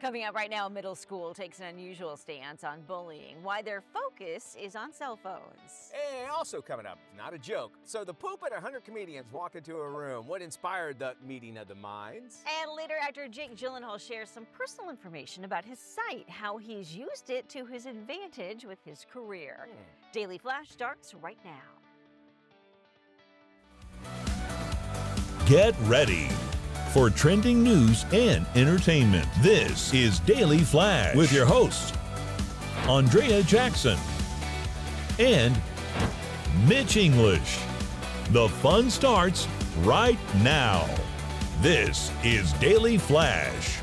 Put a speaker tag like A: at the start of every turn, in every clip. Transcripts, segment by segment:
A: Coming up right now, middle school takes an unusual stance on bullying, why their focus is on cell phones.
B: And also coming up, not a joke. So the poop at 100 comedians walk into a room. What inspired the meeting of the minds?
A: And later, actor Jake Gyllenhaal shares some personal information about his site, how he's used it to his advantage with his career. Daily Flash starts right now.
C: Get ready for trending news and entertainment. This is Daily Flash with your hosts, Andrea Jackson and Mitch English. The fun starts right now. This is Daily Flash.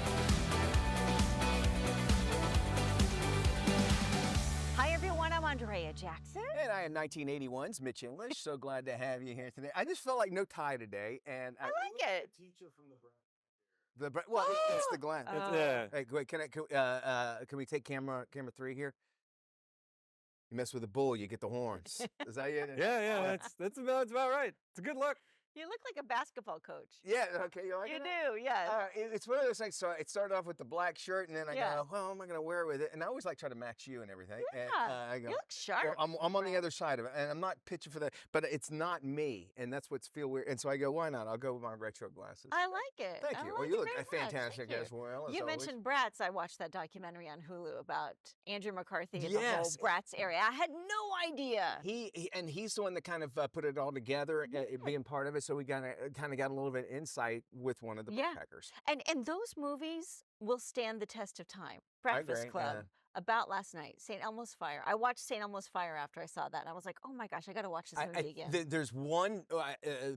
A: Hi, everyone. I'm Andrea Jackson.
B: And I am 1981's Mitch English. So glad to have you here today. I just felt like no tie today, and
A: I like it.
D: Teacher from the
B: well, it's the Glen.
D: yeah.
B: Hey, wait, can we take camera 3 here? You mess with the bull, you get the horns. Is that it?
D: Yeah, that's about right. It's a good look.
A: You look like a basketball coach.
B: Yeah, okay, you like
A: You
B: it?
A: do, yes.
B: It's one of those things. So it started off with the black shirt, and then I
A: Yeah.
B: go, well, what am I going to wear with it? And I always like try to match you and everything.
A: Yeah,
B: And, I go,
A: you look sharp.
B: I'm on the other side of it, and I'm not pitching for that, but it's not me, and that's what's feel weird. And so I go, why not? I'll go with my retro glasses.
A: I like it.
B: Thank
A: I
B: you.
A: like
B: Well, you
A: it
B: look
A: very much.
B: fantastic
A: Thank
B: as well.
A: You
B: always.
A: mentioned Bratz. I watched that documentary on Hulu about Andrew McCarthy and the whole
B: Yes.
A: Bratz area. I had no idea.
B: He's the one that kind of put it all together, being part of it. So we kind of got a little bit of insight with one of the
A: Yeah.
B: backpackers.
A: And those movies will stand the test of time.
B: I
A: Breakfast
B: agree,
A: Club.
B: yeah.
A: About last night, St. Elmo's Fire. I watched St. Elmo's Fire after I saw that, and I was like, oh my gosh, I got to watch this movie again.
B: There's one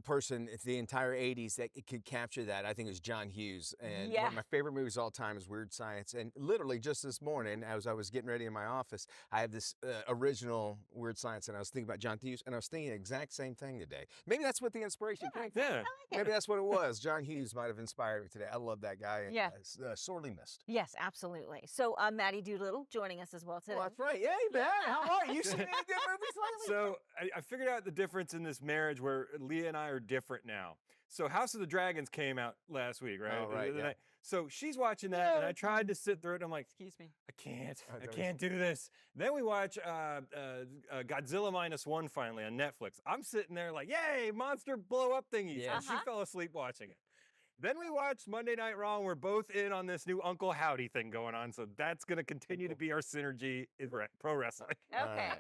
B: person, it's the entire 80s, that could capture that. I think it was John Hughes. And one of my favorite movies of all time is Weird Science. And literally just this morning, as I was getting ready in my office, I have this original Weird Science, and I was thinking about John Hughes, and I was thinking the exact same thing today. Maybe that's what the inspiration came from.
D: Yeah.
A: I like it.
B: Maybe that's what it was. John Hughes might have inspired me today. I love that guy. And,
A: Yeah.
B: sorely missed.
A: Yes, absolutely. So Maddie Doolittle joining us as well today.
B: Well, that's right. Hey, man. How are you? You seen any good movies lately?
D: So I figured out the difference in this marriage where Leah and I are different now. So House of the Dragons came out last week, right?
B: Oh, right,
D: The other
B: yeah.
D: night. So she's watching that, and I tried to sit through it, and I'm like,
A: Excuse me.
D: I can't do this. Then we watch Godzilla -1 finally on Netflix. I'm sitting there like, yay, monster blow up thingies.
B: Yeah.
D: And she fell asleep watching it. Then we watched Monday Night Raw, and we're both in on this new Uncle Howdy thing going on. So that's going to continue to be our synergy in pro wrestling.
A: Okay.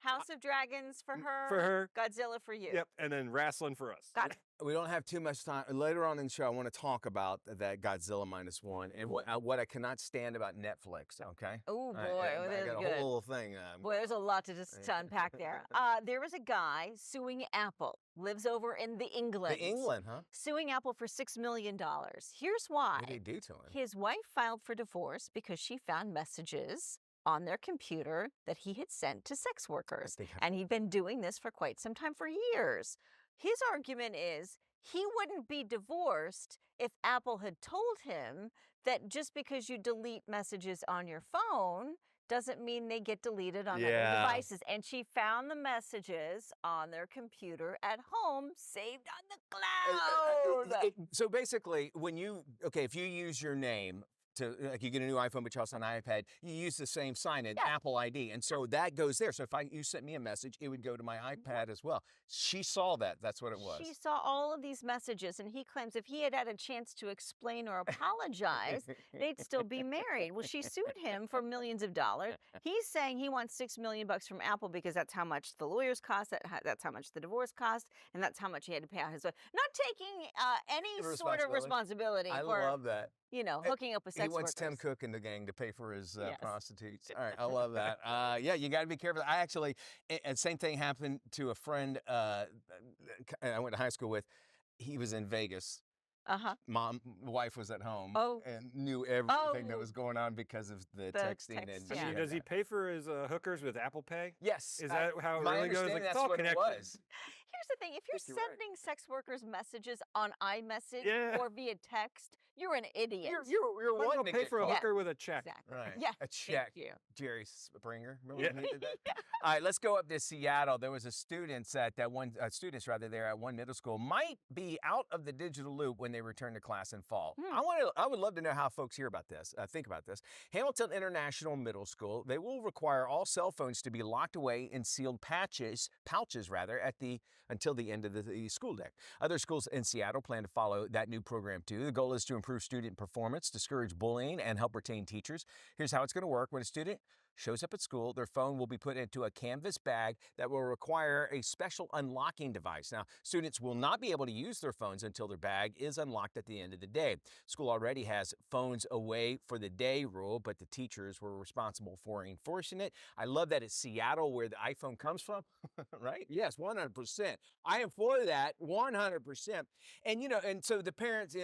A: House of Dragons for her.
D: For her.
A: Godzilla for you.
D: Yep. And then wrestling for us.
A: Got it.
B: We don't have too much time. Later on in the show, I want to talk about that Godzilla -1 and what I cannot stand about Netflix, okay?
A: Oh, boy.
B: I
A: That's
B: got a
A: good.
B: whole thing.
A: Boy, there's a lot to unpack there. There was a guy suing Apple, lives over in the England.
B: England, huh?
A: Suing Apple for $6 million. Here's why.
B: What did they do to him?
A: His wife filed for divorce because she found messages on their computer that he had sent to sex workers. And he'd been doing this for quite some time, for years. His argument is he wouldn't be divorced if Apple had told him that just because you delete messages on your phone doesn't mean they get deleted on other devices. And she found the messages on their computer at home, saved on the cloud.
B: So basically, if you use your name, like you get a new iPhone, but you also have an iPad, you use the same sign in Apple ID. And so that goes there. So if you sent me a message, it would go to my iPad as well. She saw that. That's what it was.
A: She saw all of these messages, and he claims if he had had a chance to explain or apologize, they'd still be married. Well, she sued him for millions of dollars. He's saying he wants $6 million from Apple because that's how much the lawyers cost, that's how much the divorce cost, and that's how much he had to pay out his wife. Not taking any sort of responsibility
B: I
A: for
B: love that.
A: Hooking up with sex
B: He wants
A: workers.
B: Tim Cook and the gang to pay for his prostitutes. All right, I love that. You got to be careful. I actually, same thing happened to a friend I went to high school with. He was in Vegas. Wife was at home and knew everything that was going on because of the texting.
D: Does he pay for his hookers with Apple Pay?
B: Yes.
D: Is that how it
B: my
D: really goes?
B: understanding
D: Like,
B: that's what it was.
A: here's the thing. If you're sending sex workers messages on iMessage or via text, you're an idiot.
B: You're wanting to
D: pay for a hooker with a check.
A: Exactly.
B: Right.
A: Yeah.
B: A check.
A: Thank you.
B: Jerry Springer. Remember when he did that? All right, let's go up to Seattle. There was a students there at one middle school might be out of the digital loop when they return to class in fall. I would love to know how folks hear about this. Think about this. Hamilton International Middle School, they will require all cell phones to be locked away in sealed pouches until the end of the school day. Other schools in Seattle plan to follow that new program too. The goal is to improve student performance, discourage bullying, and help retain teachers. Here's how it's going to work. When a student shows up at school, their phone will be put into a canvas bag that will require a special unlocking device. Now, students will not be able to use their phones until their bag is unlocked at the end of the day. School already has phones away for the day rule, but the teachers were responsible for enforcing it. I love that it's Seattle where the iPhone comes from, right? Yes, 100%. I am for that, 100%. And, and so the parents,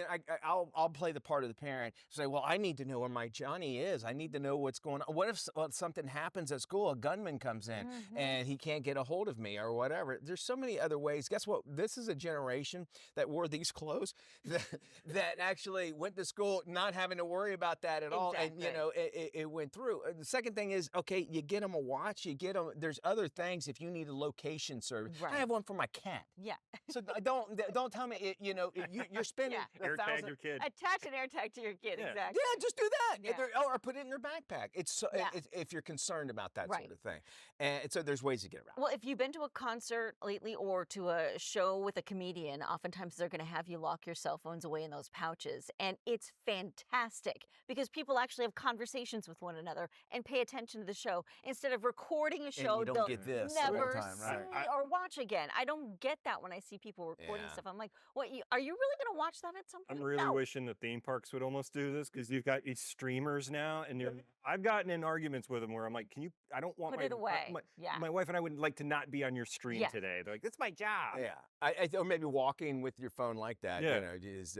B: I'll play the part of the parent, say, well, I need to know where my Johnny is. I need to know what's going on. What if something happens at school, a gunman comes in and he can't get a hold of me or whatever? There's so many other ways. Guess what? This is a generation that wore these clothes that actually went to school not having to worry about that at all. And, it went through. The second thing is, okay, you get them a watch, you get them, there's other things if you need a location service.
A: Right.
B: I have one for my cat.
A: Yeah.
B: So don't tell me, you're spending
D: AirTag your kid.
A: Attach an AirTag to your kid, exactly.
B: Yeah, just do that.
A: Yeah.
B: Or put it in their backpack. It's if you're concerned about that sort of thing. And so there's ways to get around.
A: Well, if you've been to a concert lately or to a show with a comedian, oftentimes they're going to have you lock your cell phones away in those pouches. And it's fantastic because people actually have conversations with one another and pay attention to the show instead of recording a show
B: and you don't get this
A: never
B: time,
A: see or watch again. I don't get that when I see people recording stuff. I'm like, what? Are you really going to watch that at some point?
D: I'm really wishing the theme parks would almost do this because you've got these streamers now, and I've gotten in arguments with them where I'm like, I don't want
A: Put it away.
D: My wife and I would like to not be on your stream today. They're like, that's my job.
B: Yeah. Or maybe walking with your phone like that, is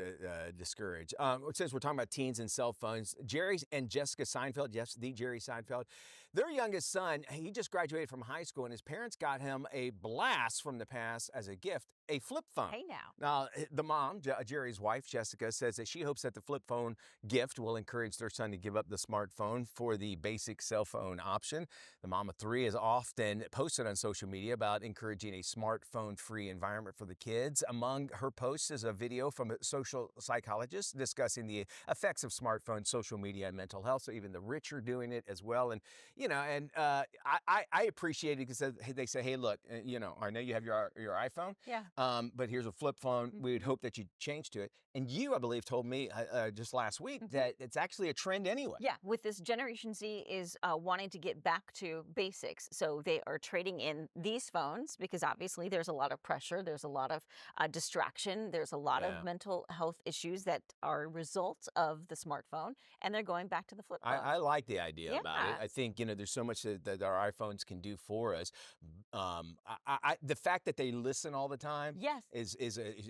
B: discouraged. Since we're talking about teens and cell phones, Jerry and Jessica Seinfeld, yes, the Jerry Seinfeld, their youngest son, he just graduated from high school, and his parents got him a blast from the past as a gift, a flip phone.
A: Hey now.
B: Now, the mom, Jerry's wife, Jessica, says that she hopes that the flip phone gift will encourage their son to give up the smartphone for the basic cell phone option. The mom of three has often posted on social media about encouraging a smartphone-free environment for the kids. Among her posts is a video from a social psychologist discussing the effects of smartphones, social media, and mental health. So even the rich are doing it as well. And, I appreciate it because they say, hey, look, I know you have your iPhone.
A: Yeah.
B: But here's a flip phone. We would hope that you change to it. And you, I believe, told me just last week that it's actually a trend anyway.
A: Yeah, with this Generation Z is wanting to get back to basics. So they are trading in these phones because obviously there's a lot of pressure. There's a lot of distraction. There's a lot of mental health issues that are results of the smartphone. And they're going back to the flip phone.
B: I like the idea about it. I think, there's so much that our iPhones can do for us. The fact that they listen all the time is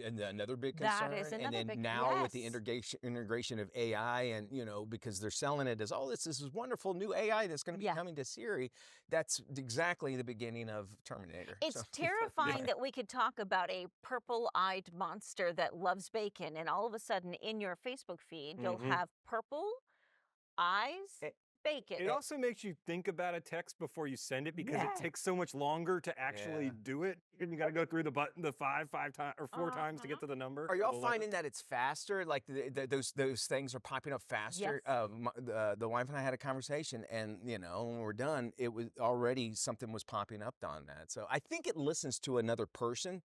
B: another big concern.
A: That is another
B: and then
A: big,
B: now with the integration of AI and, because they're selling it as, this is wonderful new AI that's going to be coming to Siri. That's exactly the beginning of Terminator.
A: It's terrifying that we could talk about a purple-eyed monster that loves bacon, and all of a sudden in your Facebook feed, you'll have purple eyes, bacon.
D: It also makes you think about a text before you send it because it takes so much longer to actually do it. And you got to go through the button five times or four times to get to the number.
B: Are y'all finding that it's faster? Like those things are popping up faster?
A: Yes.
B: The wife and I had a conversation, and when we're done, it was already something was popping up on that. So I think it listens to another person.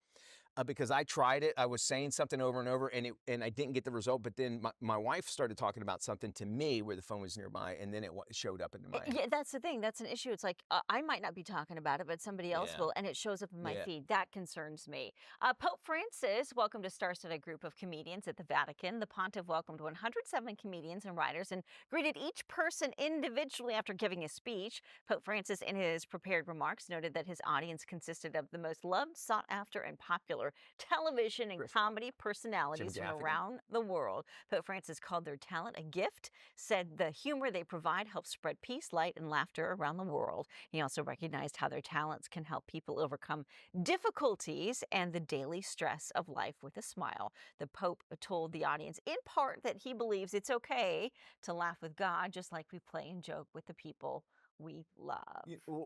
B: Because I tried it, I was saying something over and over, and I didn't get the result. But then my wife started talking about something to me where the phone was nearby, and then it showed up in my.
A: Yeah, that's the thing. That's an issue. It's like I might not be talking about it, but somebody else will, and it shows up in my feed. That concerns me. Pope Francis welcomed a star-studded group of comedians at the Vatican. The pontiff welcomed 107 comedians and writers and greeted each person individually after giving a speech. Pope Francis, in his prepared remarks, noted that his audience consisted of the most loved, sought-after, and popular popular television and comedy personalities from around the world. Pope Francis called their talent a gift, said the humor they provide helps spread peace, light, and laughter around the world. He also recognized how their talents can help people overcome difficulties and the daily stress of life with a smile. The Pope told the audience in part that he believes it's okay to laugh with God, just like we play and joke with the people we love.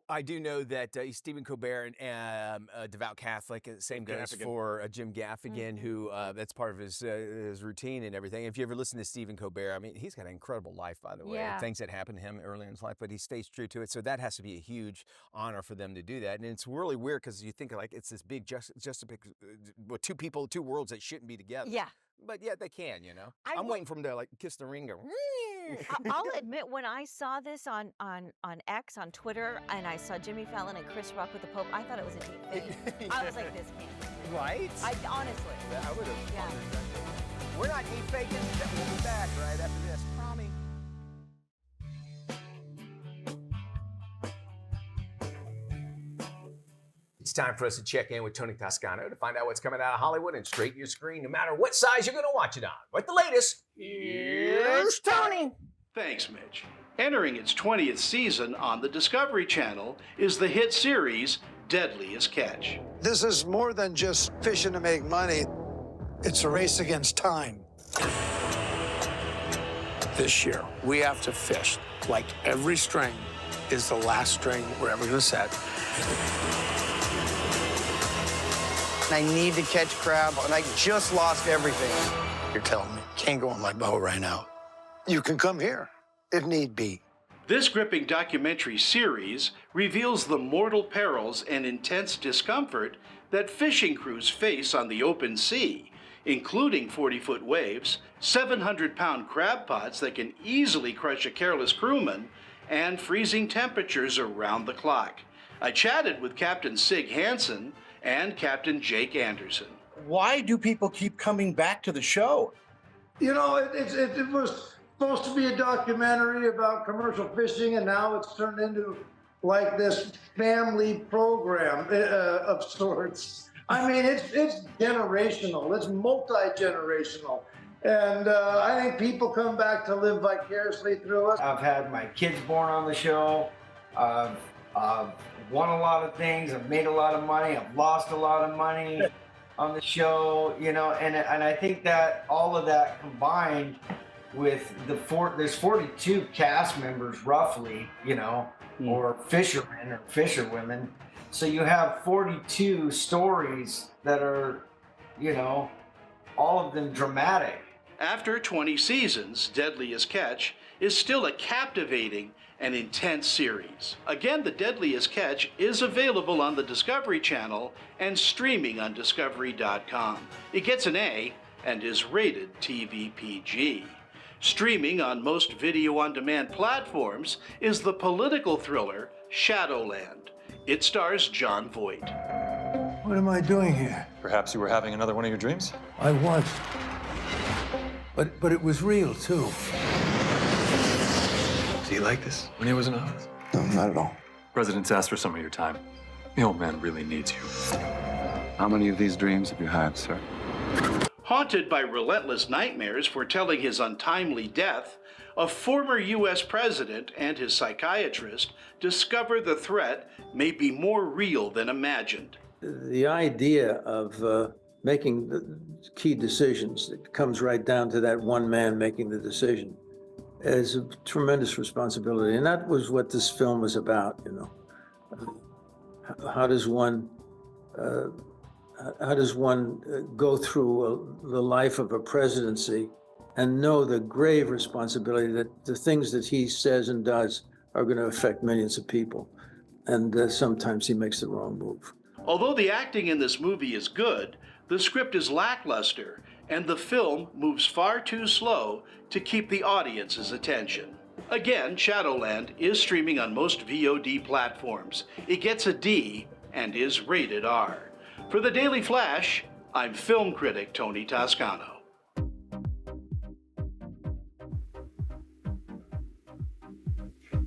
B: I do know that Stephen Colbert and a devout Catholic, same goes for Jim Gaffigan, who that's part of his routine and everything. If you ever listen to Stephen Colbert, I mean, he's got an incredible life, by the way. Things that happened to him early in his life, but he stays true to it. So that has to be a huge honor for them to do that. And it's really weird because you think like it's this big two people, two worlds that shouldn't be together.
A: Yeah.
B: But yeah, they can, you know. I'm waiting for them to like kiss the ring. Go.
A: I'll admit, when I saw this on X, on Twitter, and I saw Jimmy Fallon and Chris Rock with the Pope, I thought it was a deep fake. I was like, this can't be.
B: Right?
A: Honestly.
B: Yeah, I would have. Yeah. We're not deep faking. We'll be back right after this. Promise. It's time for us to check in with Tony Toscano to find out what's coming out of Hollywood and straight your screen, no matter what size you're going to watch it on. With the latest, here's Tony.
E: Thanks, Mitch. Entering its 20th season on the Discovery Channel is the hit series Deadliest Catch.
F: This is more than just fishing to make money. It's a race against time. This year, we have to fish like every string is the last string we're ever going to set.
G: I need to catch crab, and I just lost everything.
F: You're telling me, can't go on my boat right now. You can come here, if need be.
E: This gripping documentary series reveals the mortal perils and intense discomfort that fishing crews face on the open sea, including 40-foot waves, 700-pound crab pots that can easily crush a careless crewman, and freezing temperatures around the clock. I chatted with Captain Sig Hansen and Captain Jake Anderson.
H: Why do people keep coming back to the show?
I: You know, it was supposed to be a documentary about commercial fishing, and now it's turned into like this family program of sorts. I mean, it's generational. It's multi-generational. And I think people come back to live vicariously through us.
J: I've had my kids born on the show. I've won a lot of things. I've made a lot of money. I've lost a lot of money on the show, you know, and I think that all of that combined with there's 42 cast members roughly, you know, or fishermen or fisherwomen. So you have 42 stories that are, you know, all of them dramatic.
E: After 20 seasons, Deadliest Catch is still a captivating and intense series. Again, The Deadliest Catch is available on the Discovery Channel and streaming on Discovery.com. It gets an A and is rated TV PG. Streaming on most video-on-demand platforms is the political thriller Shadowland. It stars Jon Voight.
F: What am I doing here?
K: Perhaps you were having another one of your dreams?
F: I was. But it was real, too.
K: Do you like this when he was in office?
F: No, not at all.
K: President's asked for some of your time. The old man really needs you. How many of these dreams have you had, sir?
E: Haunted by relentless nightmares foretelling his untimely death, a former U.S. president and his psychiatrist discover the threat may be more real than imagined.
L: The idea of making the key decisions, it comes right down to that one man making the decision, is a tremendous responsibility. And that was what this film was about, you know. How does one go through the life of a presidency and know the grave responsibility that the things that he says and does are going to affect millions of people. And sometimes he makes the wrong move.
E: Although the acting in this movie is good, the script is lackluster, and the film moves far too slow to keep the audience's attention. Again, Shadowland is streaming on most VOD platforms. It gets a D and is rated R. For the Daily Flash, I'm film critic Tony Toscano.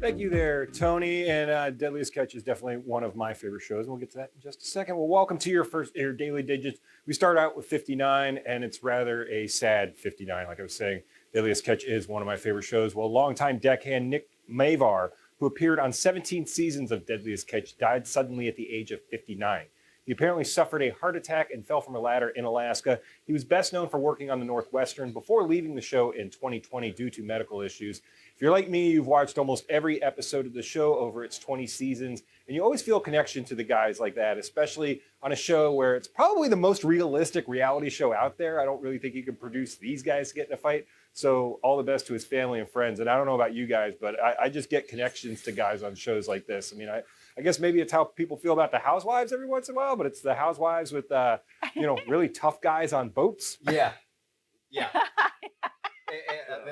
D: Thank you there, Tony. And Deadliest Catch is definitely one of my favorite shows. We'll get to that in just a second. Well, welcome to your Daily Digits. We start out with 59, and it's rather a sad 59. Like I was saying, Deadliest Catch is one of my favorite shows. Well, longtime deckhand Nick Mavar, who appeared on 17 seasons of Deadliest Catch, died suddenly at the age of 59. He apparently suffered a heart attack and fell from a ladder in Alaska. He was best known for working on the Northwestern before leaving the show in 2020 due to medical issues. If you're like me, you've watched almost every episode of the show over its 20 seasons, and you always feel a connection to the guys like that, especially on a show where it's probably the most realistic reality show out there. I don't really think you can produce these guys to get in a fight. So all the best to his family and friends. And I don't know about you guys, but I just get connections to guys on shows like this. I mean, I guess maybe it's how people feel about the Housewives every once in a while, but it's the Housewives with, really tough guys on boats.
B: Yeah. Yeah.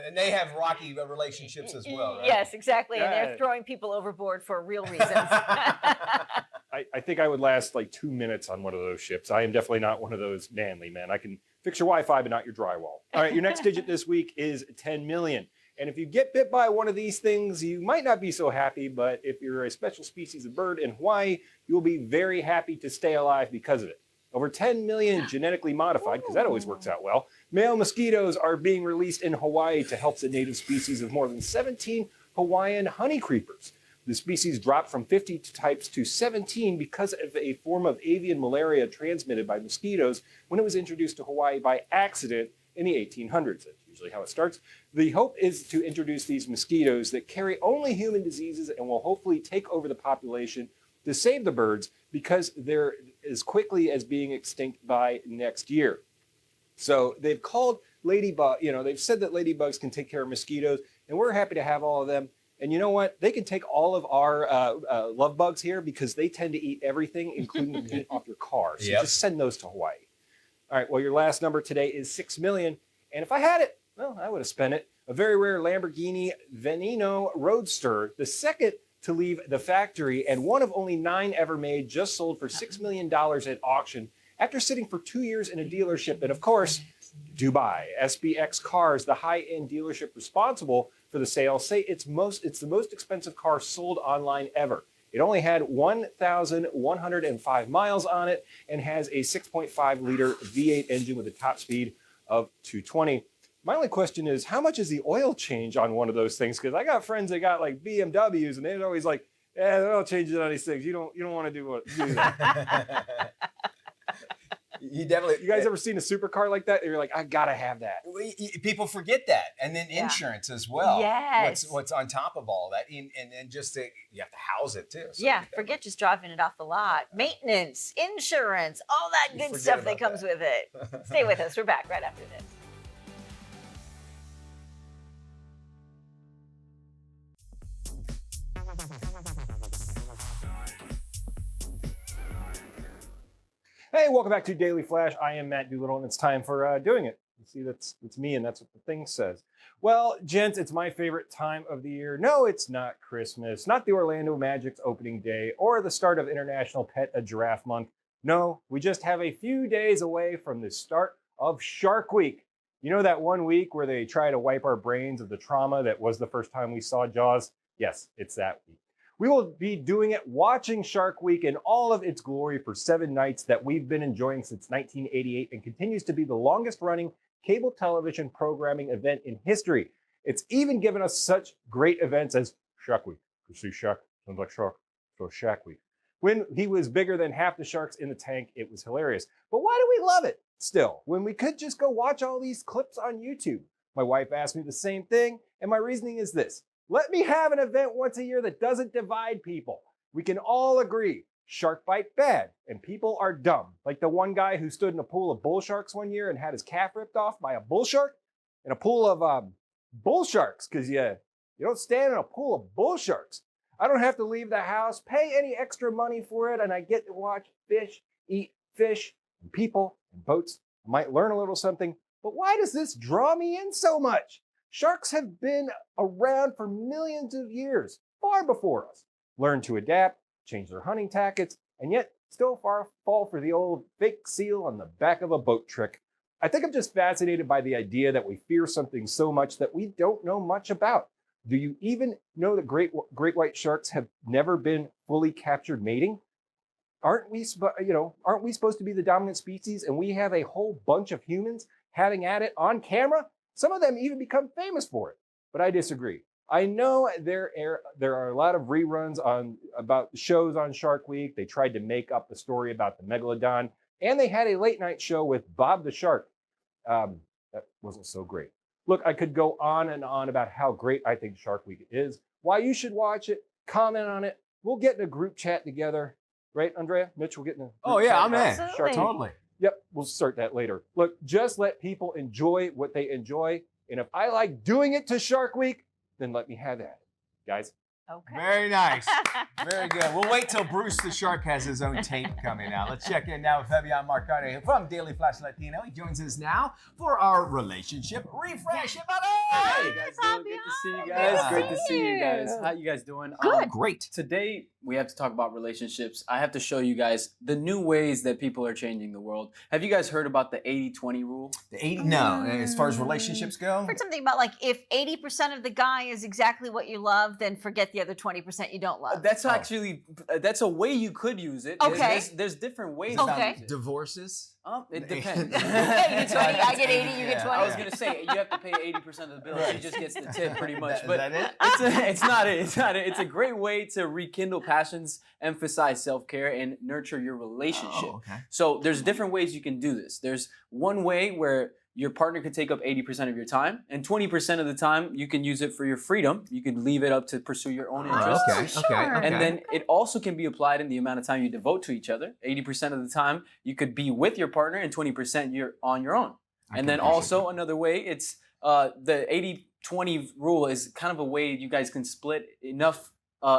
B: And they have rocky relationships as well, right?
A: Yes, exactly.
D: Yeah.
A: And they're throwing people overboard for real reasons.
D: I think I would last like 2 minutes on one of those ships. I am definitely not one of those manly men. I can fix your Wi-Fi, but not your drywall. All right, your next digit this week is 10 million. And if you get bit by one of these things, you might not be so happy, but if you're a special species of bird in Hawaii, you'll be very happy to stay alive because of it. Over 10 million genetically modified, because that always works out well, male mosquitoes are being released in Hawaii to help the native species of more than 17 Hawaiian honey creepers. The species dropped from 50 types to 17 because of a form of avian malaria transmitted by mosquitoes when it was introduced to Hawaii by accident in the 1800s. That's usually how it starts. The hope is to introduce these mosquitoes that carry only human diseases and will hopefully take over the population to save the birds because they're as quickly as being extinct by next year. So they've called ladybug, they've said that ladybugs can take care of mosquitoes, and we're happy to have all of them. And you know what? They can take all of our love bugs here because they tend to eat everything, including the paint off your car. So just send those to Hawaii. All right, well, your last number today is 6 million. And if I had it, well, I would have spent it. A very rare Lamborghini Veneno Roadster, the second to leave the factory and one of only 9 ever made, just sold for $6 million at auction after sitting for 2 years in a dealership. And of course, Dubai. SBX Cars, the high-end dealership responsible for the sale, say it's the most expensive car sold online ever. It only had 1,105 miles on it and has a 6.5-liter V8 engine with a top speed of 220. My only question is, how much is the oil change on one of those things? Because I got friends that got like BMWs, and they're always like, "Yeah, the oil changes on these things. You don't want to do that."
B: You
D: guys ever seen a supercar like that? You're like, I gotta have that.
B: People forget that, and then insurance as well.
A: Yes.
B: What's on top of all that, and then just you have to house it too. So
A: forget just driving it off the lot. Maintenance, insurance, all that good stuff that comes with it. Stay with us. We're back right after this.
D: Hey, welcome back to Daily Flash. I am Matt Doolittle, and it's time for doing it. You see, it's me, and that's what the thing says. Well, gents, it's my favorite time of the year. No, it's not Christmas, not the Orlando Magic's opening day, or the start of International Pet a Giraffe Month. No, we just have a few days away from the start of Shark Week. You know that one week where they try to wipe our brains of the trauma that was the first time we saw Jaws? Yes, it's that week. We will be doing it watching Shark Week in all of its glory for 7 nights that we've been enjoying since 1988 and continues to be the longest running cable television programming event in history. It's even given us such great events as Shark Week. You see Shark, sounds like Shark, so Shark Week. When he was bigger than half the sharks in the tank, it was hilarious. But why do we love it still, when we could just go watch all these clips on YouTube? My wife asked me the same thing, and my reasoning is this. Let me have an event once a year that doesn't divide people. We can all agree, shark bite bad, and people are dumb. Like the one guy who stood in a pool of bull sharks one year and had his calf ripped off by a bull shark, in a pool of bull sharks, because you don't stand in a pool of bull sharks. I don't have to leave the house, pay any extra money for it, and I get to watch fish, eat fish, and people, and boats. I might learn a little something, but why does this draw me in so much? Sharks have been around for millions of years, far before us. Learned to adapt, change their hunting tactics, and yet still fall for the old fake seal on the back of a boat trick. I think I'm just fascinated by the idea that we fear something so much that we don't know much about. Do you even know that great white sharks have never been fully captured mating? Aren't we supposed to be the dominant species, and we have a whole bunch of humans having at it on camera? Some of them even become famous for it. But I disagree. I know there are a lot of reruns about shows on Shark Week. They tried to make up the story about the megalodon, and they had a late night show with Bob the Shark. That wasn't so great. Look, I could go on and on about how great I think Shark Week is, why you should watch it, comment on it. We'll get in a group chat together. Right, Andrea? Mitch, we'll get in a group chat.
B: I'm in.
D: Shark
B: Totally.
D: Yep, we'll start that later. Look, just let people enjoy what they enjoy. And if I like doing it to Shark Week, then let me have at it. Guys?
A: Okay.
B: Very nice. Very good. We'll wait till Bruce the Shark has his own tape coming out. Let's check in now with Fabian Marcano from Daily Flash Latino. He joins us now for our relationship refresh.
M: Hey guys, good to see you guys. Great to see you guys. How you guys doing?
A: Good.
B: Great.
M: Today we have to talk about relationships. I have to show you guys the new ways that people are changing the world. Have you guys heard about the 80-20 rule?
B: The 80? No. As far as relationships go?
A: I heard something about like if 80% of the guy is exactly what you love, then forget the other 20% you don't love.
M: That's actually, that's a way you could use it.
A: Okay.
M: There's different ways
A: Okay.
M: to use it.
B: Divorces?
M: It depends.
A: 80-20, I get 80, you get 20.
M: I was gonna say you have to pay 80% of the bill. She just gets the tip, pretty much.
B: Is
M: But
B: that it?
M: it's not it. It's not it. It's a great way to rekindle passions, emphasize self-care, and nurture your relationship.
B: Oh, okay.
M: So there's different ways you can do this. There's one way where your partner could take up 80% of your time, and 20% of the time you can use it for your freedom. You could leave it up to pursue your own interests.
B: Okay.
M: And then it also can be applied in the amount of time you devote to each other. 80% of the time you could be with your partner, and 20% you're on your own. And then also another way, it's the 80-20 rule is kind of a way you guys can split enough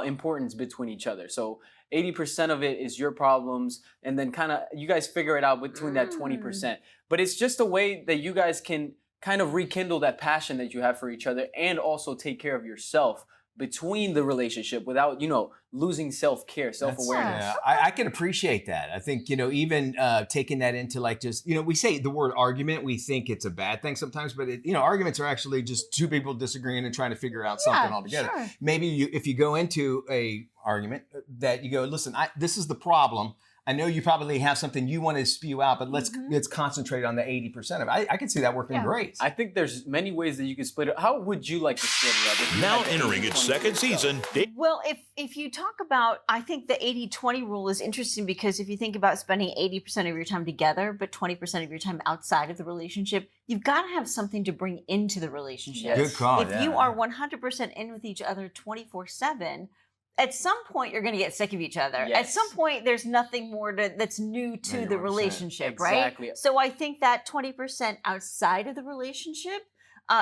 M: importance between each other. So 80% of it is your problems, and then kind of you guys figure it out between that 20%. But it's just a way that you guys can kind of rekindle that passion that you have for each other, and also take care of yourself between the relationship without, losing self-care, self-awareness.
B: Yeah, I can appreciate that. I think, even taking that into like just, we say the word argument, we think it's a bad thing sometimes, but arguments are actually just two people disagreeing and trying to figure out something altogether.
A: Sure.
B: Maybe if you go into a argument that you go, listen, this is the problem. I know you probably have something you want to spew out, but let's concentrate on the 80% of it. I can see that working great.
M: I think there's many ways that you can split it. How would you like to split it up?
C: Now entering its second season.
A: Well, if you talk about, I think the 80-20 rule is interesting because if you think about spending 80% of your time together, but 20% of your time outside of the relationship, you've got to have something to bring into the relationship.
B: Good call.
A: If you are 100% in with each other 24/7, at some point you're going to get sick of each other.
M: Yes.
A: At some point there's nothing more that's new to the relationship,
M: Exactly.
A: right? So I think that 20% outside of the relationship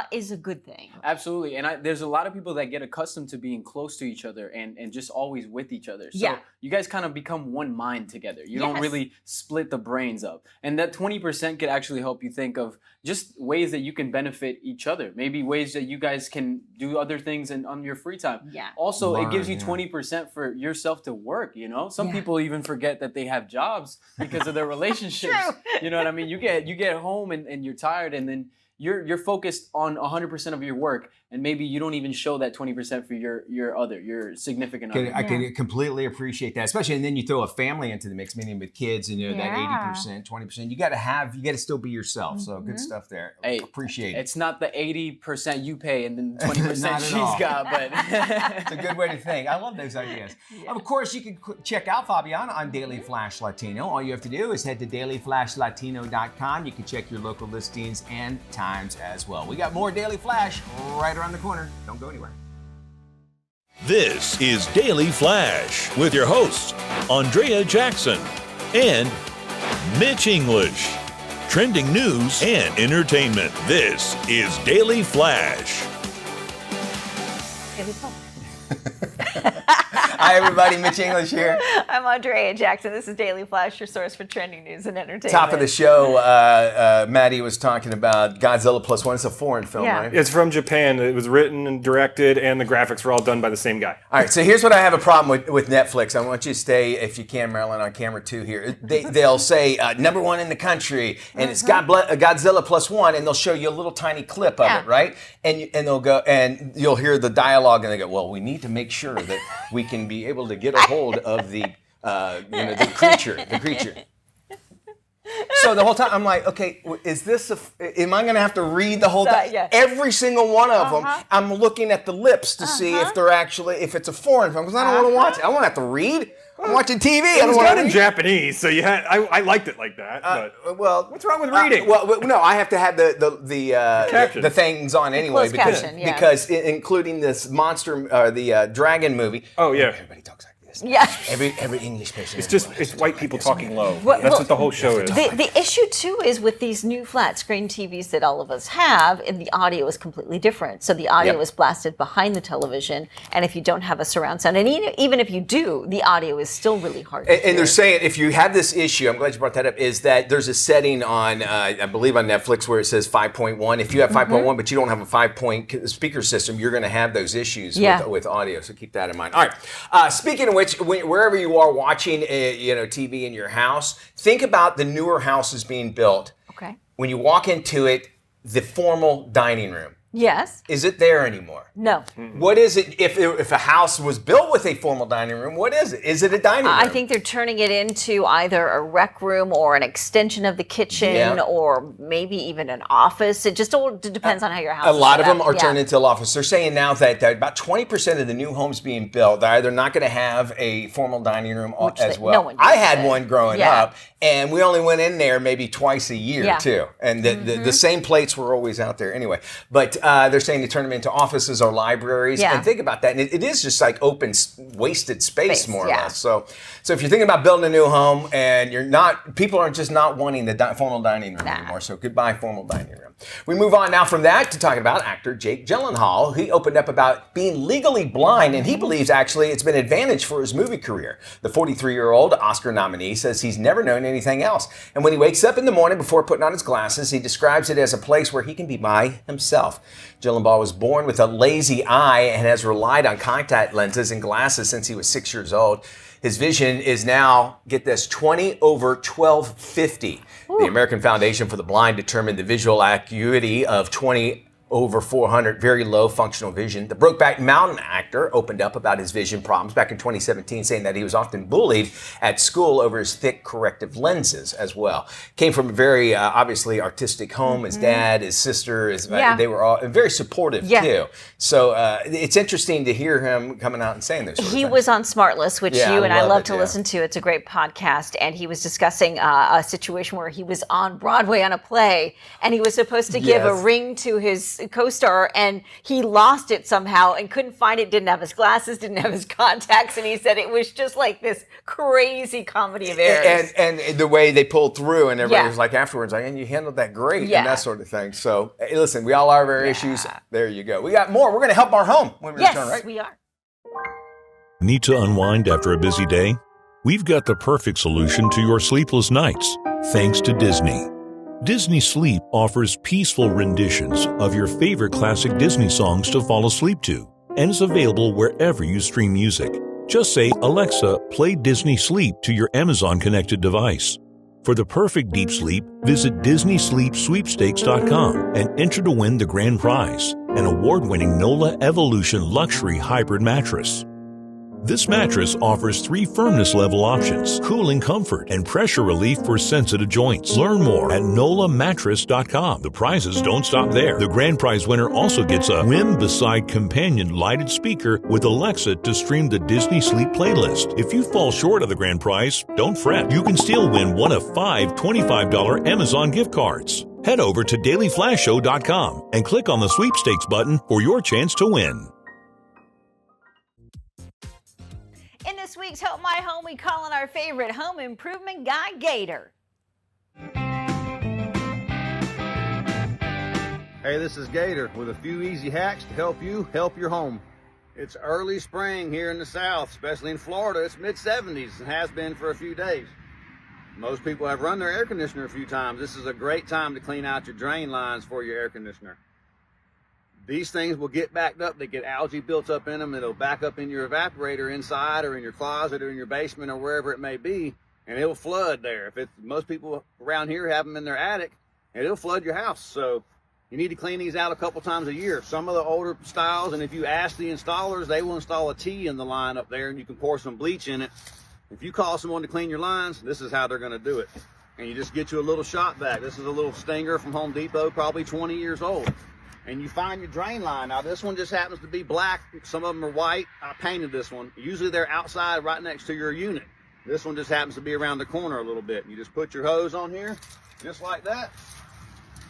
A: is a good thing.
M: Absolutely. And there's a lot of people that get accustomed to being close to each other and just always with each other. So you guys kind of become one mind together. You don't really split the brains up. And that 20% could actually help you think of just ways that you can benefit each other. Maybe ways that you guys can do other things on your free time.
A: Yeah.
M: Also, it gives you 20% for yourself to work, Some people even forget that they have jobs because of their relationships. You know what I mean? You get home and you're tired, and then you're focused on 100% of your work, and maybe you don't even show that 20% for your significant other.
B: I can completely appreciate that, especially, and then you throw a family into the mix, meaning with kids, and that 80%, 20%. You got to still be still So good stuff there.
M: Hey,
B: appreciate it.
M: It's not the 80% you pay and then 20% she's got, but
B: it's a good way to think. I love those ideas. Of course, you can check out Fabiana on Daily Flash Latino. All you have to do is head to dailyflashlatino.com. You can check your local listings and times as well. We got more Daily Flash right around the corner. Don't go anywhere.
C: This is Daily Flash with your hosts, Andrea Jackson and Mitch English. Trending news and entertainment. This is Daily Flash.
B: Hi, everybody. Mitch English here.
A: I'm Andrea Jackson. This is Daily Flash, your source for trending news and entertainment.
B: Top of the show, Maddie was talking about Godzilla Plus One. It's a foreign film, right?
D: It's from Japan. It was written and directed, and the graphics were all done by the same guy.
B: All right, so here's what I have a problem with Netflix. I want you to stay, if you can, Marilyn, on camera 2 here. They'll say #1 in the country, and it's Godzilla Plus One, and they'll show you a little tiny clip of it, right? And they'll go, and you'll hear the dialogue, and they go, well, we need to make sure that we can be able to get a hold of the creature. So the whole time I'm like, okay, is this am I going to have to read the whole thing?
A: Yeah.
B: Every single one of them, I'm looking at the lips to see if they're actually, if it's a foreign film, because I don't want to watch it. I don't have to read. I'm watching TV.
D: It was done in Japanese, so you had. I liked it like that. But
B: well,
D: what's wrong with reading?
B: No, I have to have the things on anyway because including this monster, the dragon movie.
D: Oh yeah,
B: everybody talks like this.
A: Yeah,
B: every English person.
D: It's white people talking low. That's what the whole show is.
A: The issue too is with these new flat screen TVs that all of us have, and the audio is completely different. So the audio is blasted behind the television, and if you don't have a surround sound, and even if you do, the audio is still really hard to hear.
B: And they're saying if you have this issue, I'm glad you brought that up, is that there's a setting on, I believe on Netflix where it says 5.1. If you have 5.1 but you don't have a 5-point speaker system, you're going to have those issues with audio. So keep that in mind. All right. Speaking of which, wherever you are watching, TV in your house, think about the newer houses being built.
A: Okay.
B: When you walk into it, the formal dining room.
A: Yes.
B: Is it there anymore?
A: No.
B: What is it? If a house was built with a formal dining room, what is it? Is it a dining room?
A: I think they're turning it into either a rec room or an extension of the kitchen or maybe even an office. It just all depends on how your house is.
B: A lot of them are turned into an office. They're saying now that about 20% of the new homes being built, they're either not going to have a formal dining room as well.
A: No one
B: I had one growing up, and we only went in there maybe twice a year too. And the same plates were always out there anyway. But they're saying to turn them into offices or libraries. And think about that. And it is just like open, wasted space more or less. So if you're thinking about building a new home and people are just not wanting the formal dining room anymore. So goodbye formal dining room. We move on now from that to talking about actor Jake Gyllenhaal. He opened up about being legally blind, and he believes actually it's been an advantage for his movie career. The 43-year-old Oscar nominee says he's never known anything else. And when he wakes up in the morning before putting on his glasses, he describes it as a place where he can be by himself. Gyllenhaal was born with a lazy eye and has relied on contact lenses and glasses since he was 6 years old. His vision is now, get this, 20/1250. The American Foundation for the Blind determined the visual acuity of 20/400, very low functional vision. The Brokeback Mountain actor opened up about his vision problems back in 2017, saying that he was often bullied at school over his thick corrective lenses as well. Came from a very obviously artistic home. His dad, his sister, they were all very supportive too. So it's interesting to hear him coming out and saying this.
A: He was on Smartless, which you and I love to listen to. It's a great podcast, and he was discussing a situation where he was on Broadway on a play, and he was supposed to give a ring to his co-star, and he lost it somehow and couldn't find it, didn't have his glasses, didn't have his contacts, and he said it was just like this crazy comedy of errors.
B: And the way they pulled through, and everybody was like afterwards, like, and you handled that great, and that sort of thing. So listen, we all have our issues. There you go. We got more. We're going to help our home when we return, right?
A: We are.
C: Need to unwind after a busy day? We've got the perfect solution to your sleepless nights, thanks to Disney. Disney Sleep offers peaceful renditions of your favorite classic Disney songs to fall asleep to, and is available wherever you stream music. Just say, Alexa, play Disney Sleep to your Amazon-connected device. For the perfect deep sleep, visit DisneySleepSweepstakes.com and enter to win the grand prize, an award-winning NOLA Evolution Luxury Hybrid Mattress. This mattress offers 3 firmness level options, cooling comfort, and pressure relief for sensitive joints. Learn more at NOLAmattress.com. The prizes don't stop there. The grand prize winner also gets a Whim Beside companion lighted speaker with Alexa to stream the Disney Sleep playlist. If you fall short of the grand prize, don't fret. You can still win one of 5 $25 Amazon gift cards. Head over to dailyflashshow.com and click on the sweepstakes button for your chance to win.
A: In this week's Help My Home, we call on our favorite home improvement guy, Gator.
N: Hey, this is Gator with a few easy hacks to help you help your home. It's early spring here in the South, especially in Florida. It's mid-70s and has been for a few days. Most people have run their air conditioner a few times. This is a great time to clean out your drain lines for your air conditioner. These things will get backed up. They get algae built up in them. It'll back up in your evaporator inside or in your closet or in your basement or wherever it may be, and it'll flood there. Most people around here have them in their attic, and it'll flood your house. So you need to clean these out a couple times a year. Some of the older styles, and if you ask the installers, they will install a T in the line up there, and you can pour some bleach in it. If you call someone to clean your lines, this is how they're going to do it. And you just get you a little shop vac. This is a little Stinger from Home Depot, probably 20 years old. And you find your drain line. Now, this one just happens to be black. Some of them are white. I painted this one. Usually they're outside right next to your unit. This one just happens to be around the corner a little bit. You just put your hose on here, just like that.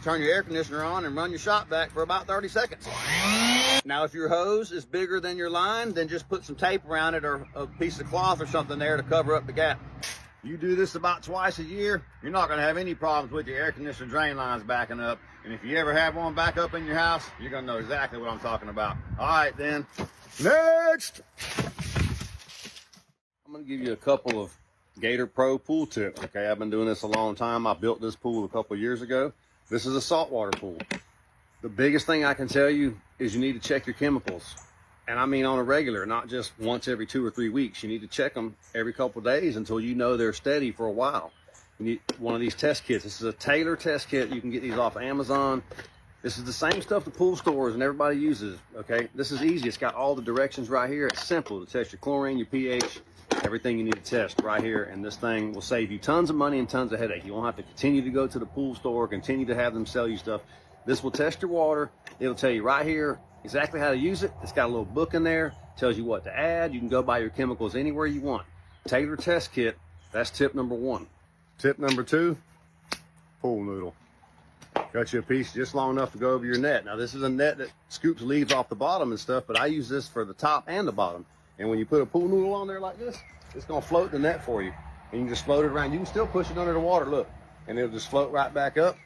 N: Turn your air conditioner on and run your shop vac for about 30 seconds. Now, if your hose is bigger than your line, then just put some tape around it or a piece of cloth or something there to cover up the gap. You do this about twice a year, you're not going to have any problems with your air conditioner drain lines backing up. And if you ever have one back up in your house, you're going to know exactly what I'm talking about. All right, then. Next! I'm going to give you a couple of Gator Pro pool tips. Okay, I've been doing this a long time. I built this pool a couple of years ago. This is a saltwater pool. The biggest thing I can tell you is you need to check your chemicals. And I mean on a regular, not just once every 2 or 3 weeks. You need to check them every couple of days until you know they're steady for a while. You need one of these test kits. This is a Taylor test kit. You can get these off Amazon. This is the same stuff the pool stores and everybody uses, okay? This is easy. It's got all the directions right here. It's simple to test your chlorine, your pH, everything you need to test right here. And this thing will save you tons of money and tons of headache. You won't have to continue to go to the pool store, continue to have them sell you stuff. This will test your water. It'll tell you right here exactly how to use it. It's got a little book in there, tells you what to add. You can go buy your chemicals anywhere you want. Taylor test kit, that's tip number 1. Tip number 2, pool noodle. Cut you a piece just long enough to go over your net. Now this is a net that scoops leaves off the bottom and stuff, but I use this for the top and the bottom. And when you put a pool noodle on there like this, it's gonna float the net for you. And you just float it around. You can still push it under the water, look, and it'll just float right back up.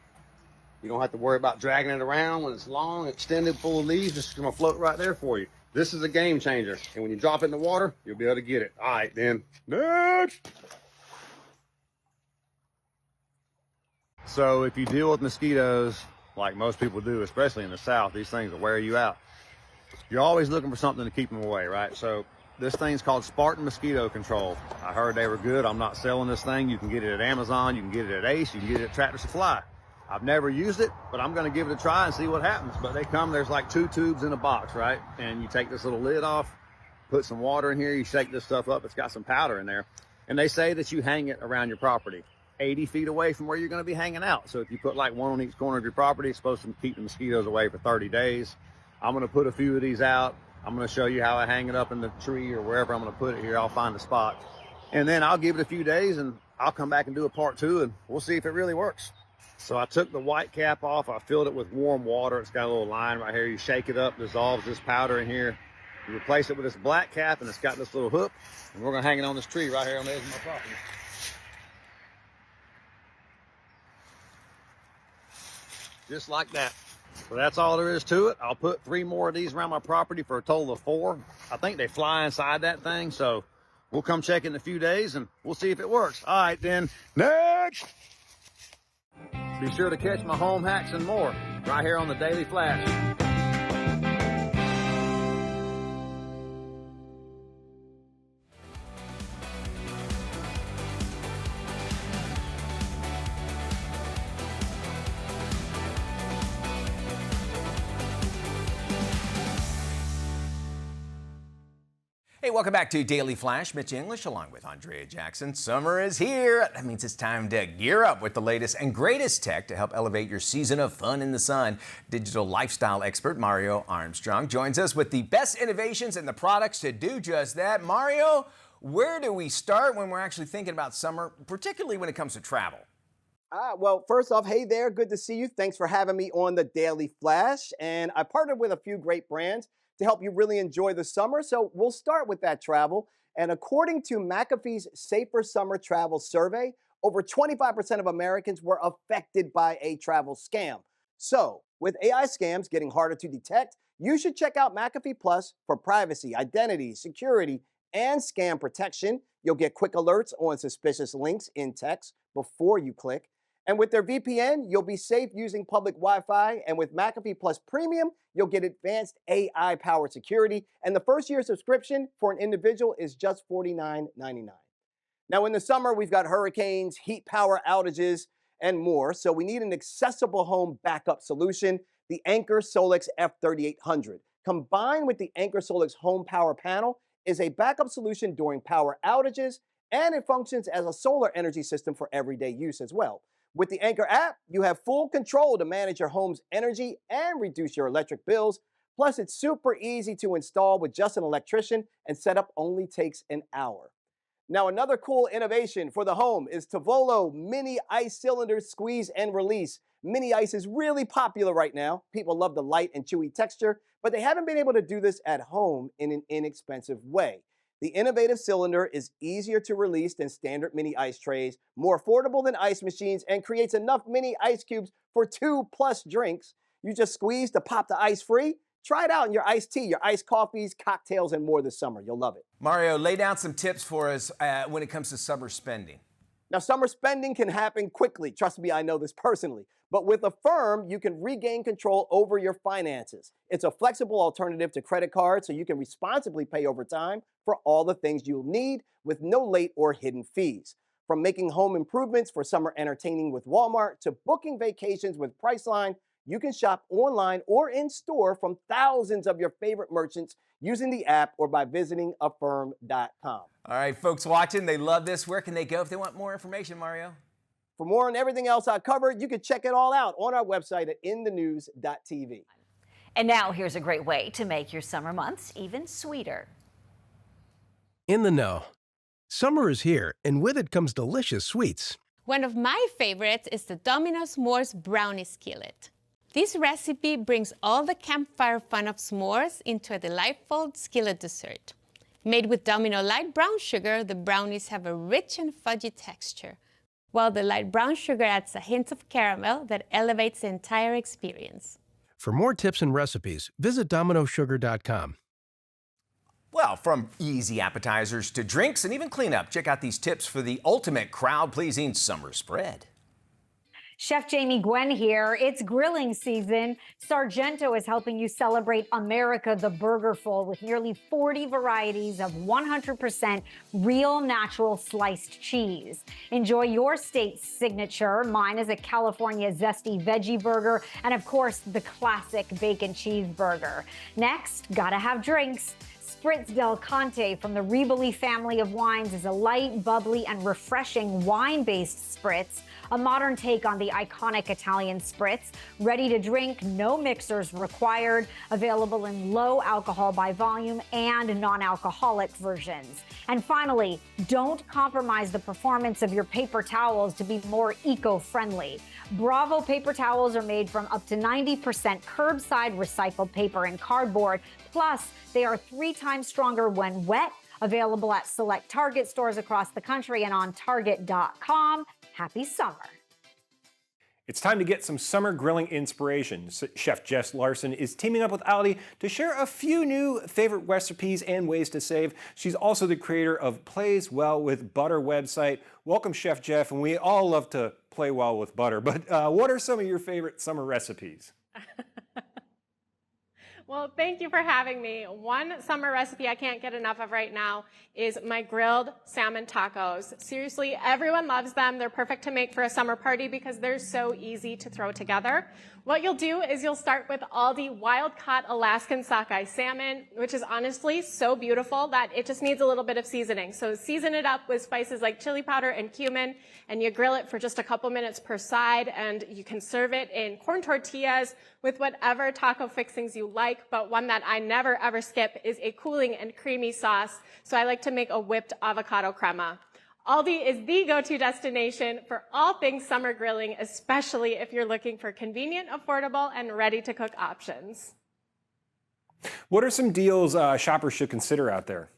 N: You don't have to worry about dragging it around when it's long, extended, full of leaves. It's gonna float right there for you. This is a game changer. And when you drop it in the water, you'll be able to get it. All right, then, next. So if you deal with mosquitoes, like most people do, especially in the South, these things will wear you out. You're always looking for something to keep them away, right? So this thing's called Spartan Mosquito Control. I heard they were good. I'm not selling this thing. You can get it at Amazon. You can get it at Ace. You can get it at Tractor Supply. I've never used it, but I'm going to give it a try and see what happens. But they come, there's like 2 tubes in a box, right? And you take this little lid off, put some water in here. You shake this stuff up. It's got some powder in there. And they say that you hang it around your property 80 feet away from where you're going to be hanging out. So if you put like one on each corner of your property, it's supposed to keep the mosquitoes away for 30 days. I'm going to put a few of these out. I'm going to show you how I hang it up in the tree or wherever I'm going to put it here. I'll find a spot. And then I'll give it a few days and I'll come back and do a part 2 and we'll see if it really works. So I took the white cap off. I filled it with warm water. It's got a little line right here. You shake it up, dissolves this powder in here. You replace it with this black cap and it's got this little hook. And we're going to hang it on this tree right here on the edge of my property. Just like that. So that's all there is to it. I'll put 3 more of these around my property for a total of 4. I think they fly inside that thing. So we'll come check in a few days and we'll see if it works. All right, then. Next. Be sure to catch my home hacks and more right here on the Daily Flash.
B: Hey, welcome back to Daily Flash. Mitch English along with Andrea Jackson. Summer is here. That means it's time to gear up with the latest and greatest tech to help elevate your season of fun in the sun. Digital lifestyle expert Mario Armstrong joins us with the best innovations and the products to do just that. Mario, where do we start when we're actually thinking about summer, particularly when it comes to travel?
O: Well, first off, hey there, good to see you. Thanks for having me on the Daily Flash. And I partnered with a few great brands to help you really enjoy the summer. So we'll start with that travel. And according to McAfee's Safer Summer Travel Survey, over 25% of Americans were affected by a travel scam. So With AI scams getting harder to detect, you should check out McAfee Plus for privacy, identity, security, and scam protection. You'll get quick alerts on suspicious links in text before you click. And with their VPN, you'll be safe using public Wi-Fi. And with McAfee Plus Premium, you'll get advanced AI-powered security. And the first year subscription for an individual is just $49.99. Now, in the summer, we've got hurricanes, heat power outages, and more. So we need an accessible home backup solution, the Anker Solix F3800. Combined with the Anker Solix Home Power Panel is a backup solution during power outages, and it functions as a solar energy system for everyday use as well. With the Anker app, you have full control to manage your home's energy and reduce your electric bills. Plus, it's super easy to install with just an electrician, and setup only takes an hour. Now, another cool innovation for the home is Tavolo Mini Ice Cylinder Squeeze and Release. Mini Ice is really popular right now. People love the light and chewy texture, but they haven't been able to do this at home in an inexpensive way. The innovative cylinder is easier to release than standard mini ice trays, more affordable than ice machines, and creates enough mini ice cubes for 2+ drinks. You just squeeze to pop the ice free. Try it out in your iced tea, your iced coffees, cocktails, and more this summer. You'll love it.
B: Mario, lay down some tips for us when it comes to summer spending.
O: Now, summer spending can happen quickly. Trust me, I know this personally. But with Affirm, you can regain control over your finances. It's a flexible alternative to credit cards, so you can responsibly pay over time for all the things you'll need with no late or hidden fees. From making home improvements for summer entertaining with Walmart to booking vacations with Priceline, you can shop online or in store from thousands of your favorite merchants using the app or by visiting affirm.com.
B: All right, folks watching, they love this. Where can they go if they want more information, Mario?
O: For more on everything else I covered, you can check it all out on our website at inthenews.tv.
A: And now here's a great way to make your summer months even sweeter.
P: In the know. Summer is here, and with it comes delicious sweets.
Q: One of my favorites is the Domino's S'mores Brownie Skillet. This recipe brings all the campfire fun of s'mores into a delightful skillet dessert. Made with Domino light brown sugar, the brownies have a rich and fudgy texture, while the light brown sugar adds a hint of caramel that elevates the entire experience.
P: For more tips and recipes, visit dominosugar.com.
B: Well, from easy appetizers to drinks and even cleanup, check out these tips for the ultimate crowd-pleasing summer spread.
R: Chef Jamie Gwen here. It's grilling season. Sargento is helping you celebrate America the Burgerful with nearly 40 varieties of 100% real natural sliced cheese. Enjoy your state's signature. Mine is a California zesty veggie burger, and of course, the classic bacon cheeseburger. Next, gotta have drinks. Spritz Del Conte from the Riboli family of wines is a light, bubbly, and refreshing wine-based spritz, a modern take on the iconic Italian spritz. Ready to drink, no mixers required, available in low alcohol by volume and non-alcoholic versions. And finally, don't compromise the performance of your paper towels to be more eco-friendly. Bravo paper towels are made from up to 90% curbside recycled paper and cardboard. Plus, they are 3 times stronger when wet. Available at select Target stores across the country and on Target.com. Happy summer.
D: It's time to get some summer grilling inspiration. Chef Jess Larson is teaming up with Aldi to share a few new favorite recipes and ways to save. She's also the creator of Plays Well with Butter website. Welcome, Chef Jeff, and we all love to play well with butter, but what are some of your favorite summer recipes?
S: Well, thank you for having me. One summer recipe I can't get enough of right now is my grilled salmon tacos. Seriously, everyone loves them. They're perfect to make for a summer party because they're so easy to throw together. What you'll do is you'll start with Aldi wild-caught Alaskan sockeye salmon, which is honestly so beautiful that it just needs a little bit of seasoning. So season it up with spices like chili powder and cumin, and you grill it for just a couple minutes per side, and you can serve it in corn tortillas with whatever taco fixings you like, but one that I never ever skip is a cooling and creamy sauce. So I like to make a whipped avocado crema. Aldi is the go-to destination for all things summer grilling, especially if you're looking for convenient, affordable, and ready-to-cook options.
D: What are some deals shoppers should consider out there?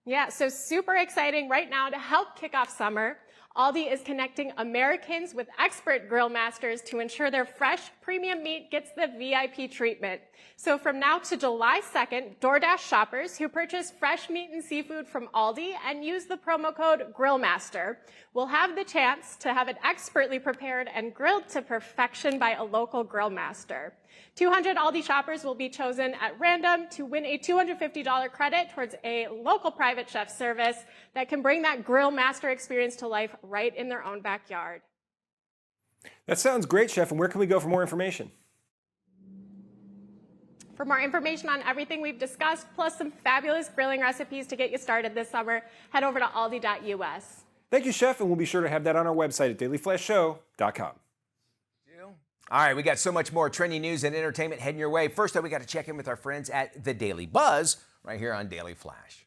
S: Yeah, so super exciting right now to help kick off summer. Aldi is connecting Americans with expert grill masters to ensure their fresh premium meat gets the VIP treatment. So from now to July 2nd, DoorDash shoppers who purchase fresh meat and seafood from Aldi and use the promo code GRILLMASTER will have the chance to have it expertly prepared and grilled to perfection by a local grill master. 200 Aldi shoppers will be chosen at random to win a $250 credit towards a local private chef service that can bring that grill master experience to life right in their own backyard.
D: That sounds great, Chef. And where can we go for more information?
S: For more information on everything we've discussed, plus some fabulous grilling recipes to get you started this summer, head over to aldi.us.
D: Thank you, Chef, and we'll be sure to have that on our website at dailyflashshow.com.
B: All right, we got so much more trending news and entertainment heading your way. First, though, we got to check in with our friends at The Daily Buzz right here on Daily Flash.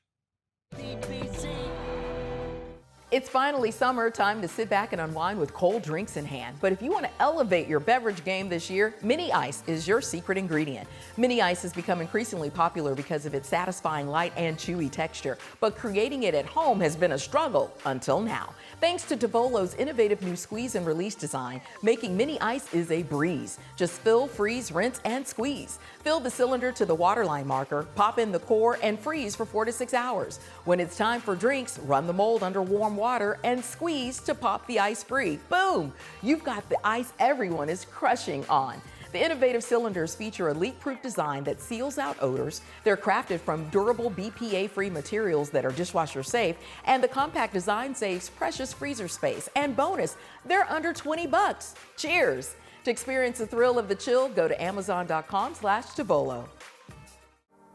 T: It's finally summer, time to sit back and unwind with cold drinks in hand. But if you want to elevate your beverage game this year, Mini Ice is your secret ingredient. Mini Ice has become increasingly popular because of its satisfying light and chewy texture. But creating it at home has been a struggle until now. Thanks to Devolo's innovative new squeeze and release design, making Mini Ice is a breeze. Just fill, freeze, rinse, and squeeze. Fill the cylinder to the waterline marker, pop in the core, and freeze for 4 to 6 hours. When it's time for drinks, run the mold under warm water and squeeze to pop the ice free. Boom! You've got the ice everyone is crushing on. The innovative cylinders feature a leak-proof design that seals out odors. They're crafted from durable BPA-free materials that are dishwasher safe, and the compact design saves precious freezer space. And bonus, they're under $20. Cheers! To experience the thrill of the chill, go to amazon.com/Devolo.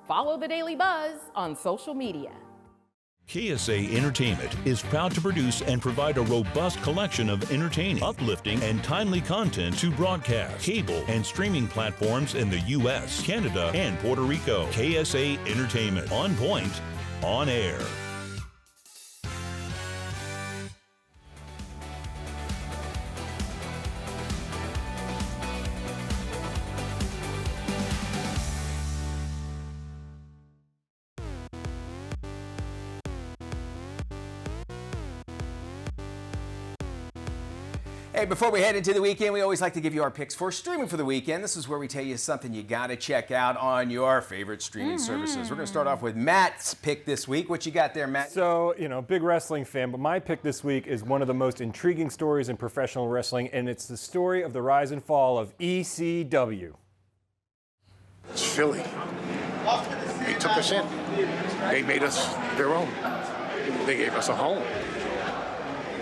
T: Follow The Daily Buzz on social media.
C: KSA Entertainment is proud to produce and provide a robust collection of entertaining, uplifting, and timely content to broadcast, cable, and streaming platforms in the U.S., Canada, and Puerto Rico. KSA Entertainment. On point, on air.
B: Hey, before we head into the weekend, we always like to give you our picks for streaming for the weekend. This is where we tell you something you got to check out on your favorite streaming services. We're going to start off with Matt's pick this week. What you got there, Matt?
D: So, big wrestling fan, but my pick this week is one of the most intriguing stories in professional wrestling, and it's the story of the rise and fall of ECW.
F: It's Philly. They took us in. They made us their own. They gave us a home.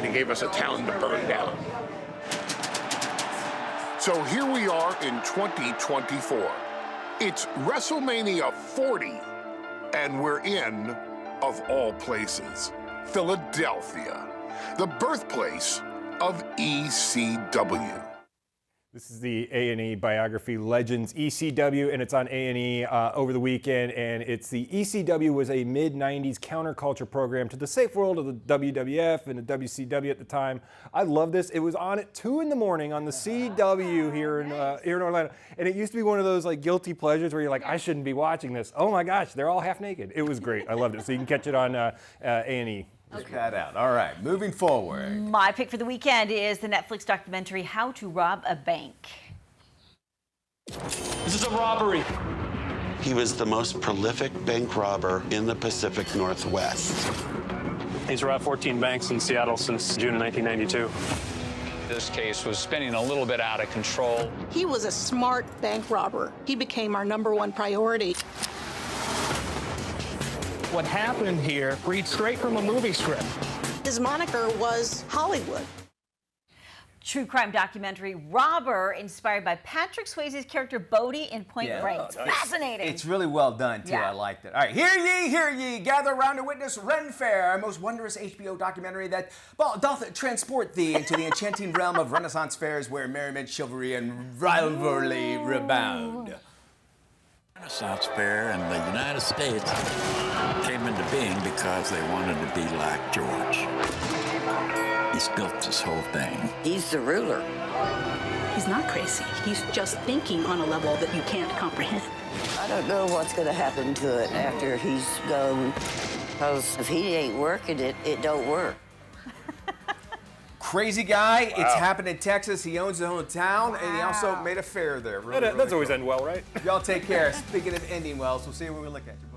F: They gave us a town to burn down. So here we are in 2024. It's WrestleMania 40, and we're in, of all places, Philadelphia, the birthplace of ECW.
D: This is the A&E biography, Legends ECW, and it's on A&E over the weekend. And it's the ECW was a mid-90s counterculture program to the safe world of the WWF and the WCW at the time. I love this. It was on at 2 in the morning on the CW here in Orlando. And it used to be one of those like guilty pleasures where you're like, I shouldn't be watching this. Oh my gosh, they're all half naked. It was great. I loved it. So you can catch it on A&E.
B: Check that out. All right, moving forward.
A: My pick for the weekend is the Netflix documentary, How to Rob a Bank.
U: This is a robbery. He was the most prolific bank robber in the Pacific Northwest.
V: He's robbed 14 banks in Seattle since June of 1992.
W: This case was spinning a little bit out of control.
X: He was a smart bank robber. He became our #1 priority.
U: What happened here reads straight from a movie script.
X: His moniker was Hollywood.
A: True crime documentary, Robber, inspired by Patrick Swayze's character Bodie in Point Break. It's fascinating.
B: It's really well done, too. I liked it. All right, hear ye, gather round to witness Ren Fair, a most wondrous HBO documentary that doth transport thee into the enchanting realm of Renaissance fairs where merriment, chivalry, and rivalry rebound.
Y: Renaissance Fair in the United States came into being because they wanted to be like George. He's built this whole thing.
X: He's the ruler. He's not crazy. He's just thinking on a level that you can't comprehend.
Z: I don't know what's going to happen to it after he's gone, because if he ain't working it, it don't work.
B: Crazy guy.
D: Wow.
B: It's happened in Texas. He owns his own town, and he also made a fair there. Really,
D: That's always end well, right?
B: Y'all take care. Speaking of ending wells, we'll see you when we look at you.